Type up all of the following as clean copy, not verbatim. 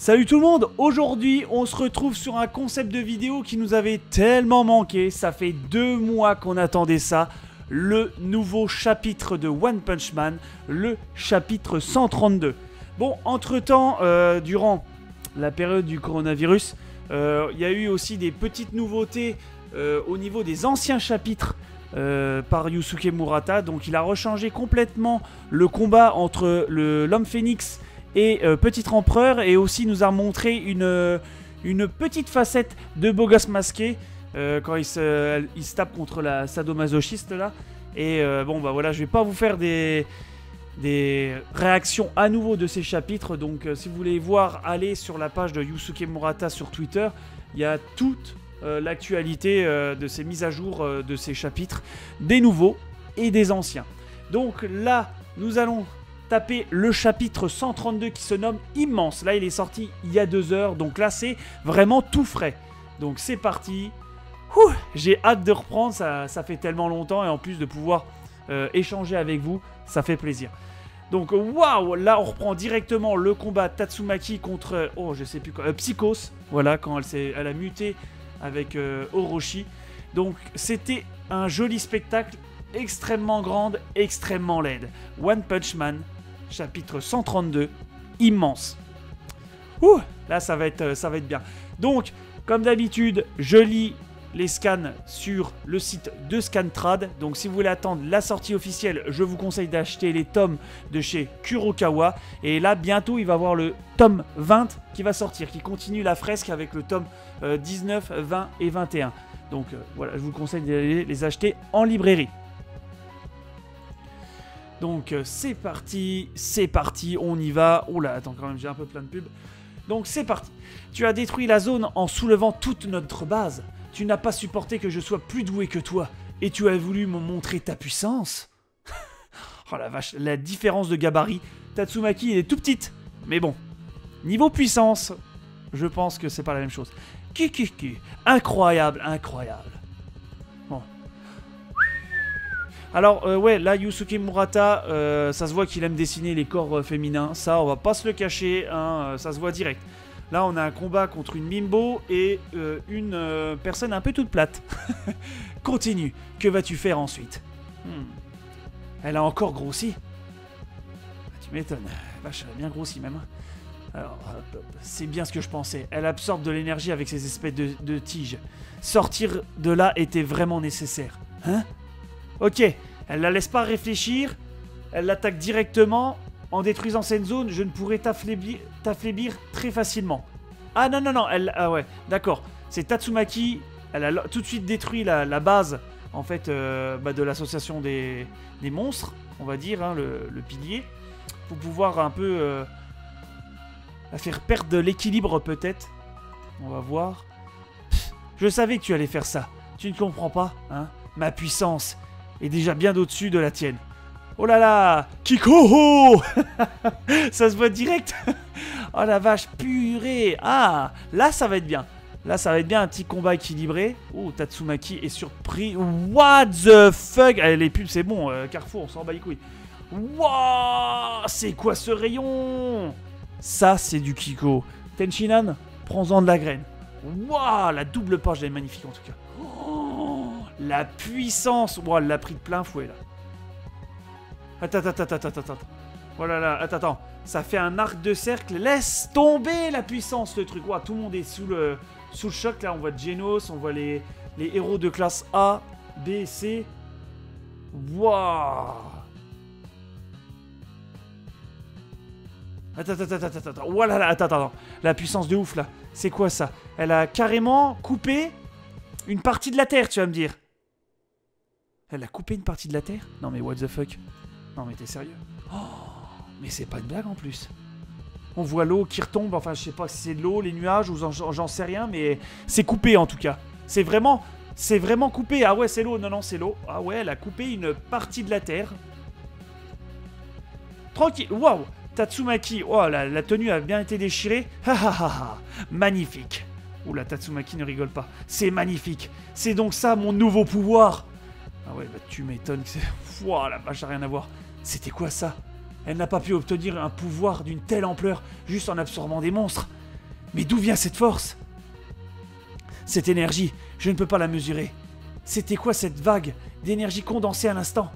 Salut tout le monde, aujourd'hui on se retrouve sur un concept de vidéo qui nous avait tellement manqué, ça fait 2 mois qu'on attendait ça, le nouveau chapitre de One Punch Man, le chapitre 132. Bon, entre-temps, durant la période du coronavirus, il y a eu aussi des petites nouveautés au niveau des anciens chapitres par Yusuke Murata, donc il a rechangé complètement le combat entre l'homme phénix et Petit Empereur, et aussi nous a montré une petite facette de beau gosse masqué quand il se tape contre la sadomasochiste là. Et bon bah voilà, je vais pas vous faire des réactions à nouveau de ces chapitres, donc si vous voulez voir, allez sur la page de Yusuke Murata sur Twitter, il y a toute l'actualité de ces mises à jour de ces chapitres, des nouveaux et des anciens. Donc là, nous allons taper le chapitre 132 qui se nomme Immense. Là, il est sorti il y a 2 heures, donc là, c'est vraiment tout frais. Donc c'est parti. J'ai hâte de reprendre, ça fait tellement longtemps, et en plus de pouvoir échanger avec vous, ça fait plaisir. Donc waouh, là on reprend directement le combat Tatsumaki contre, je sais plus quoi, Psychos, voilà, quand elle a muté avec Orochi. Donc c'était un joli spectacle, extrêmement grande, extrêmement laide. One Punch Man, chapitre 132, Immense. Là ça va être bien. Donc, comme d'habitude, je lis les scans sur le site de Scantrad. Donc si vous voulez attendre la sortie officielle, je vous conseille d'acheter les tomes de chez Kurokawa. Et là, bientôt, il va y avoir le tome 20 qui va sortir, qui continue la fresque avec le tome 19, 20 et 21. Donc voilà, je vous conseille d'aller les acheter en librairie. Donc c'est parti, on y va. Oula, attends, quand même, j'ai un peu plein de pubs. Donc c'est parti. Tu as détruit la zone en soulevant toute notre base. Tu n'as pas supporté que je sois plus doué que toi. Et tu as voulu me montrer ta puissance. Oh la vache, la différence de gabarit. Tatsumaki, il est tout petite. Mais bon, niveau puissance, je pense que c'est pas la même chose. Incroyable, incroyable. Bon. Alors, ouais, là, Yusuke Murata, ça se voit qu'il aime dessiner les corps féminins. Ça, on va pas se le cacher, hein, ça se voit direct. Là, on a un combat contre une bimbo et une personne un peu toute plate. Continue. Que vas-tu faire ensuite? Elle a encore grossi. Tu m'étonnes. Vache, elle a bien grossi même. Alors, c'est bien ce que je pensais. Elle absorbe de l'énergie avec ces espèces de tiges. Sortir de là était vraiment nécessaire. Hein? Ok. Elle la laisse pas réfléchir. Elle l'attaque directement. En détruisant cette zone, je ne pourrais t'affaiblir très facilement. Ah non, non, non, ah ouais, d'accord. C'est Tatsumaki, elle a tout de suite détruit la base, en fait, de l'association des monstres, on va dire, hein, le pilier, pour pouvoir un peu la faire perdre de l'équilibre, peut-être. On va voir. Je savais que tu allais faire ça. Tu ne comprends pas, hein? Ma puissance est déjà bien au-dessus de la tienne. Oh là là, Kikoho. Ça se voit direct. Oh la vache, purée. Ah, là ça va être bien. Là ça va être bien, un petit combat équilibré. Oh, Tatsumaki est surpris. What the fuck? Allez, les pubs c'est bon, Carrefour, on s'en bat les couilles. Wow, c'est quoi ce rayon? Ça c'est du Kiko. Tenshinhan, prends-en de la graine. Wow, la double poche, elle est magnifique en tout cas. Oh, la puissance. Wow, elle l'a pris de plein fouet là. Attends. Voilà, là, attends. Ça fait un arc de cercle. Laisse tomber la puissance, le truc. Wow, tout le monde est sous le choc. Là, on voit Genos, on voit les héros de classe A, B, C. Waouh. Attends. Voilà, là, attends. La puissance de ouf, là. C'est quoi, ça? Elle a carrément coupé une partie de la Terre, tu vas me dire. Elle a coupé une partie de la Terre? Non, mais what the fuck? Non mais t'es sérieux? Oh, mais c'est pas une blague en plus. On voit l'eau qui retombe, enfin je sais pas si c'est de l'eau, les nuages ou j'en sais rien, mais c'est coupé en tout cas. C'est vraiment coupé. Ah ouais, c'est l'eau, non c'est l'eau. Ah ouais, elle a coupé une partie de la Terre. Tranquille, waouh. Tatsumaki, oh la tenue a bien été déchirée. Magnifique. Oula, Tatsumaki ne rigole pas. C'est magnifique. C'est donc ça mon nouveau pouvoir. Ah ouais, bah tu m'étonnes que c'est... Ouah, la vache, ça n'a rien à voir. C'était quoi ça? Elle n'a pas pu obtenir un pouvoir d'une telle ampleur juste en absorbant des monstres. Mais d'où vient cette force? Cette énergie, je ne peux pas la mesurer. C'était quoi cette vague d'énergie condensée à l'instant?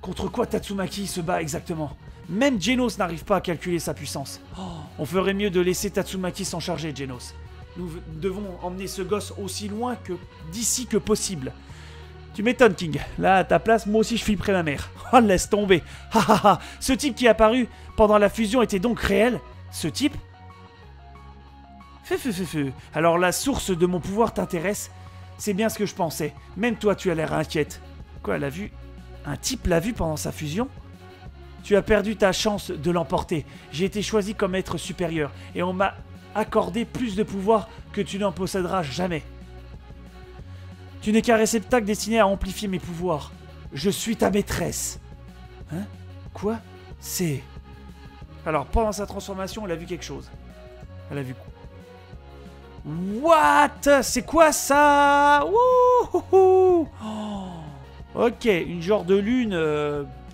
Contre quoi Tatsumaki se bat exactement? Même Genos n'arrive pas à calculer sa puissance. Oh, on ferait mieux de laisser Tatsumaki s'en charger, Genos. Nous devons emmener ce gosse aussi loin que d'ici que possible. Tu m'étonnes, King. Là, à ta place, moi aussi je flipperais ma mère. Oh, laisse tomber. Ha ha ha. Ce type qui est apparu pendant la fusion était donc réel? Ce type? Alors la source de mon pouvoir t'intéresse? C'est bien ce que je pensais. Même toi, tu as l'air inquiète. Quoi, elle a vu? Un type l'a vu pendant sa fusion? Tu as perdu ta chance de l'emporter. J'ai été choisi comme être supérieur. Et on m'a accordé plus de pouvoir que tu n'en posséderas jamais. Tu n'es qu'un réceptacle destiné à amplifier mes pouvoirs. Je suis ta maîtresse. Hein? Quoi? C'est... Alors, pendant sa transformation, elle a vu quelque chose. Elle a vu... What? C'est quoi ça? Wouhou! Oh. Ok, une genre de lune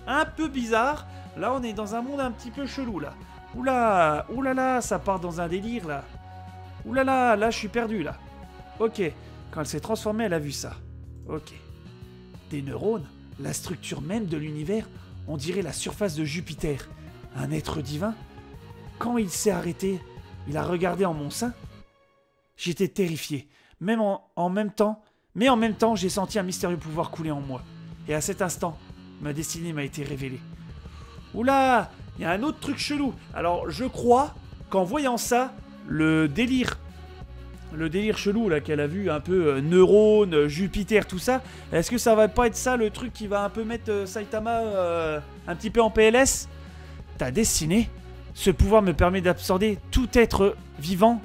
un peu bizarre. Là, on est dans un monde un petit peu chelou, là. Oula, oulala, ça part dans un délire, là. Oulala, là, je suis perdu, là. Ok, quand elle s'est transformée, elle a vu ça. Ok. Des neurones, la structure même de l'univers, on dirait la surface de Jupiter. Un être divin. Quand il s'est arrêté, il a regardé en mon sein. J'étais terrifié, mais en même temps, j'ai senti un mystérieux pouvoir couler en moi. Et à cet instant, ma destinée m'a été révélée. Oula, il y a un autre truc chelou. Alors, je crois qu'en voyant ça, le délire chelou là qu'elle a vu, un peu neurones, Jupiter, tout ça, est-ce que ça va pas être ça le truc qui va un peu mettre Saitama un petit peu en PLS? Ta destinée, ce pouvoir me permet d'absorber tout être vivant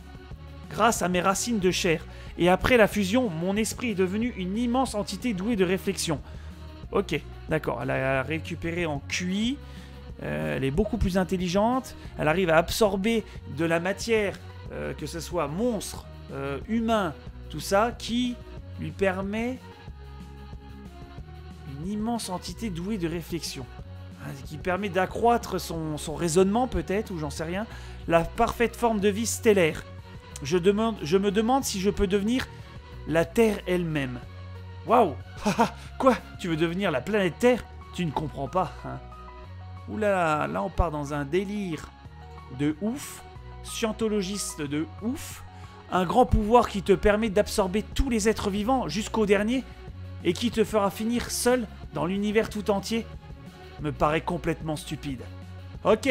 grâce à mes racines de chair. Et après la fusion, mon esprit est devenu une immense entité douée de réflexion. Ok, d'accord, elle a récupéré en QI, elle est beaucoup plus intelligente, elle arrive à absorber de la matière, que ce soit monstre, humain, tout ça, qui lui permet une immense entité douée de réflexion. Qui permet d'accroître son raisonnement peut-être, ou j'en sais rien, la parfaite forme de vie stellaire. Je me demande si je peux devenir la Terre elle-même. Waouh! Quoi? Tu veux devenir la planète Terre? Tu ne comprends pas, hein? Oulala, là on part dans un délire de ouf, scientologiste de ouf, un grand pouvoir qui te permet d'absorber tous les êtres vivants jusqu'au dernier et qui te fera finir seul dans l'univers tout entier, me paraît complètement stupide. Ok,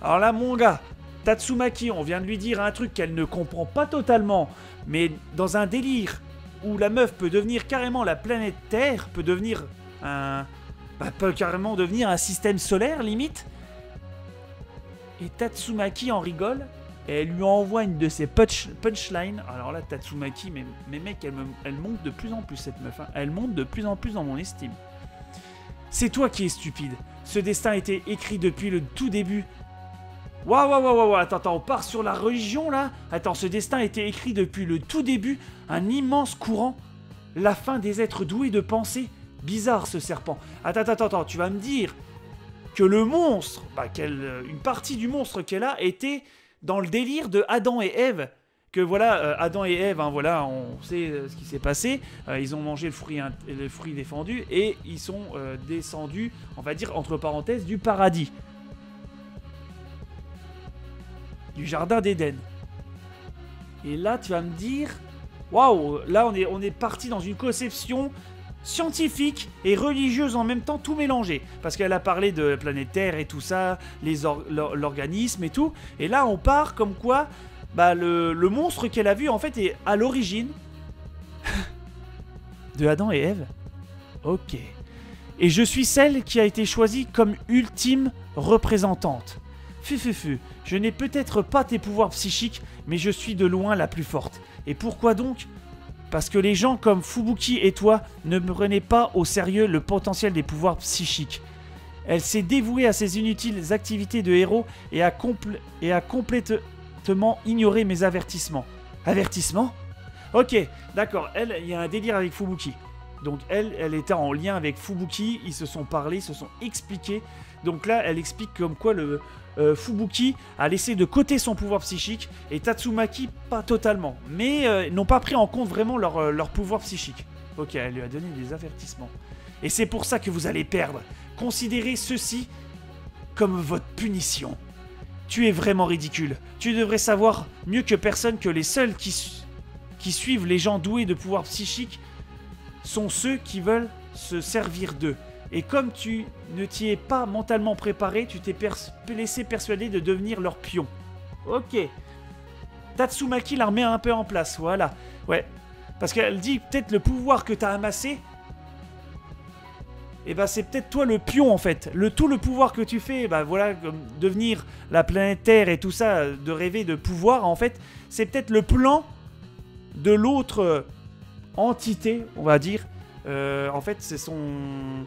alors là mon gars, Tatsumaki, on vient de lui dire un truc qu'elle ne comprend pas totalement, mais dans un délire où la meuf peut devenir carrément la planète Terre, peut devenir peut carrément devenir un système solaire limite. Et Tatsumaki en rigole et elle lui envoie une de ses punchlines. Alors là, Tatsumaki, mais mec, elle monte de plus en plus cette meuf. Hein. Elle monte de plus en plus dans mon estime. C'est toi qui es stupide. Ce destin a été écrit depuis le tout début. Waouh, attends, on part sur la religion là. Attends, ce destin a été écrit depuis le tout début, un immense courant, la fin des êtres doués de pensée. Bizarre ce serpent. Attends, tu vas me dire que le monstre, une partie du monstre qu'elle a était dans le délire de Adam et Ève. Que voilà, Adam et Ève, hein, voilà, on sait ce qui s'est passé. Ils ont mangé le fruit défendu et ils sont descendus, on va dire entre parenthèses, du paradis. Du jardin d'Éden. Et là, tu vas me dire... Waouh, là, on est parti dans une conception scientifique et religieuse en même temps, tout mélangé. Parce qu'elle a parlé de planète Terre et tout ça, l'organisme et tout. Et là, on part comme quoi le monstre qu'elle a vu, en fait, est à l'origine de Adam et Ève. Ok. Et je suis celle qui a été choisie comme ultime représentante. Je n'ai peut-être pas tes pouvoirs psychiques, mais je suis de loin la plus forte. Et pourquoi donc? Parce que les gens comme Fubuki et toi ne prenaient pas au sérieux le potentiel des pouvoirs psychiques. Elle s'est dévouée à ses inutiles activités de héros et a complètement ignoré mes avertissements. Avertissements? Ok, d'accord, il y a un délire avec Fubuki. Donc elle était en lien avec Fubuki, ils se sont parlé, ils se sont expliqués. Donc là, elle explique comme quoi le Fubuki a laissé de côté son pouvoir psychique et Tatsumaki pas totalement. Mais n'ont pas pris en compte vraiment leur pouvoir psychique. Ok, elle lui a donné des avertissements. Et c'est pour ça que vous allez perdre. Considérez ceci comme votre punition. Tu es vraiment ridicule. Tu devrais savoir mieux que personne que les seuls qui suivent les gens doués de pouvoirs psychiques sont ceux qui veulent se servir d'eux. Et comme tu ne t'y es pas mentalement préparé, tu t'es laissé persuader de devenir leur pion. Ok. Tatsumaki la remet un peu en place, voilà. Ouais. Parce qu'elle dit peut-être le pouvoir que tu as amassé, et bah c'est peut-être toi le pion en fait. Tout le pouvoir que tu fais, bah voilà, devenir la planète Terre et tout ça, de rêver de pouvoir, en fait, c'est peut-être le plan de l'autre entité, on va dire. En fait, c'est son...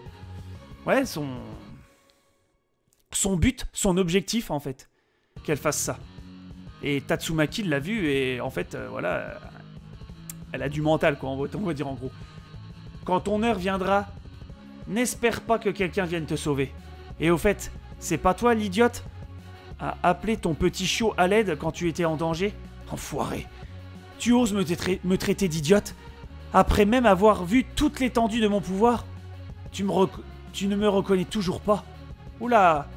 Ouais, son but, son objectif, en fait, qu'elle fasse ça. Et Tatsumaki l'a vu, et en fait, voilà, elle a du mental, quoi, on va dire en gros. Quand ton heure viendra, n'espère pas que quelqu'un vienne te sauver. Et au fait, c'est pas toi, l'idiote, à appeler ton petit chiot à l'aide quand tu étais en danger? Enfoiré. Tu oses me traiter d'idiote? Après même avoir vu toute l'étendue de mon pouvoir, tu ne me reconnais toujours pas. Oula.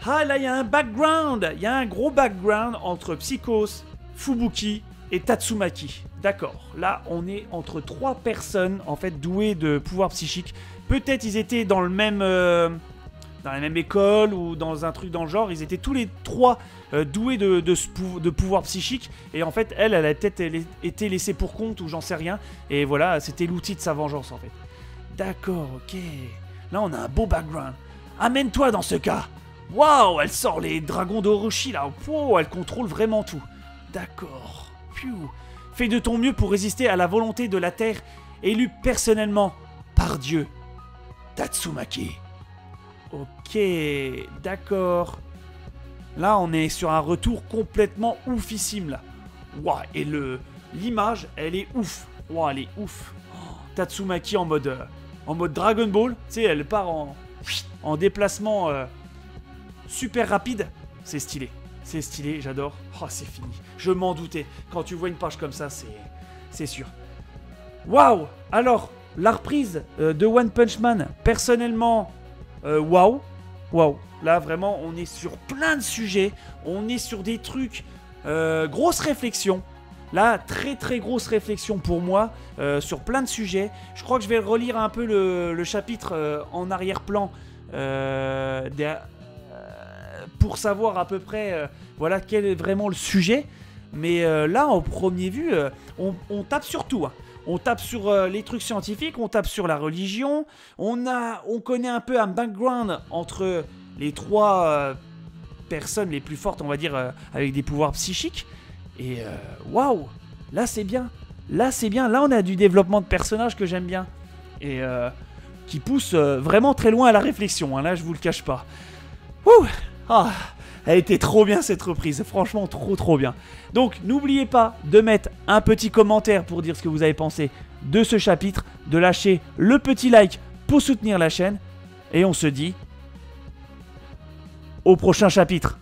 Ah, là, il y a un background. Il y a un gros background entre Psychos, Fubuki et Tatsumaki. D'accord. Là, on est entre 3 personnes, en fait, douées de pouvoirs psychiques. Peut-être ils étaient dans le même... dans la même école ou dans un truc dans le genre. Ils étaient tous les 3 doués de pouvoirs psychiques. Et en fait, elle a peut-être été laissée pour compte ou j'en sais rien. Et voilà, c'était l'outil de sa vengeance, en fait. D'accord, ok. Là, on a un beau background. Amène-toi dans ce cas. Waouh, elle sort les dragons d'Orochi, là. Wow, elle contrôle vraiment tout. D'accord. Pfiou. Fais de ton mieux pour résister à la volonté de la Terre, élue personnellement par Dieu. Tatsumaki. Ok, d'accord. Là, on est sur un retour complètement oufissime, là. Waouh, et l'image, elle est ouf. Waouh, elle est ouf. Oh, Tatsumaki en mode Dragon Ball. Tu sais, elle part en déplacement super rapide. C'est stylé. C'est stylé, j'adore. Oh, c'est fini. Je m'en doutais. Quand tu vois une page comme ça, c'est sûr. Waouh. Alors, la reprise de One Punch Man, personnellement... waouh, waouh, là vraiment on est sur plein de sujets, on est sur des trucs, grosse réflexion, là très très grosse réflexion pour moi, sur plein de sujets. Je crois que je vais relire un peu le chapitre en arrière-plan, pour savoir à peu près voilà, quel est vraiment le sujet, mais là en premier vue, on tape sur tout, hein. On tape sur les trucs scientifiques, on tape sur la religion, on connaît un peu un background entre les 3 personnes les plus fortes, on va dire, avec des pouvoirs psychiques. Et waouh, là c'est bien, là c'est bien, là on a du développement de personnages que j'aime bien. Et qui pousse vraiment très loin à la réflexion, hein, là je vous le cache pas. Ouh, ah, elle était trop bien cette reprise, franchement trop bien. Donc n'oubliez pas de mettre un petit commentaire pour dire ce que vous avez pensé de ce chapitre, de lâcher le petit like pour soutenir la chaîne, et on se dit au prochain chapitre.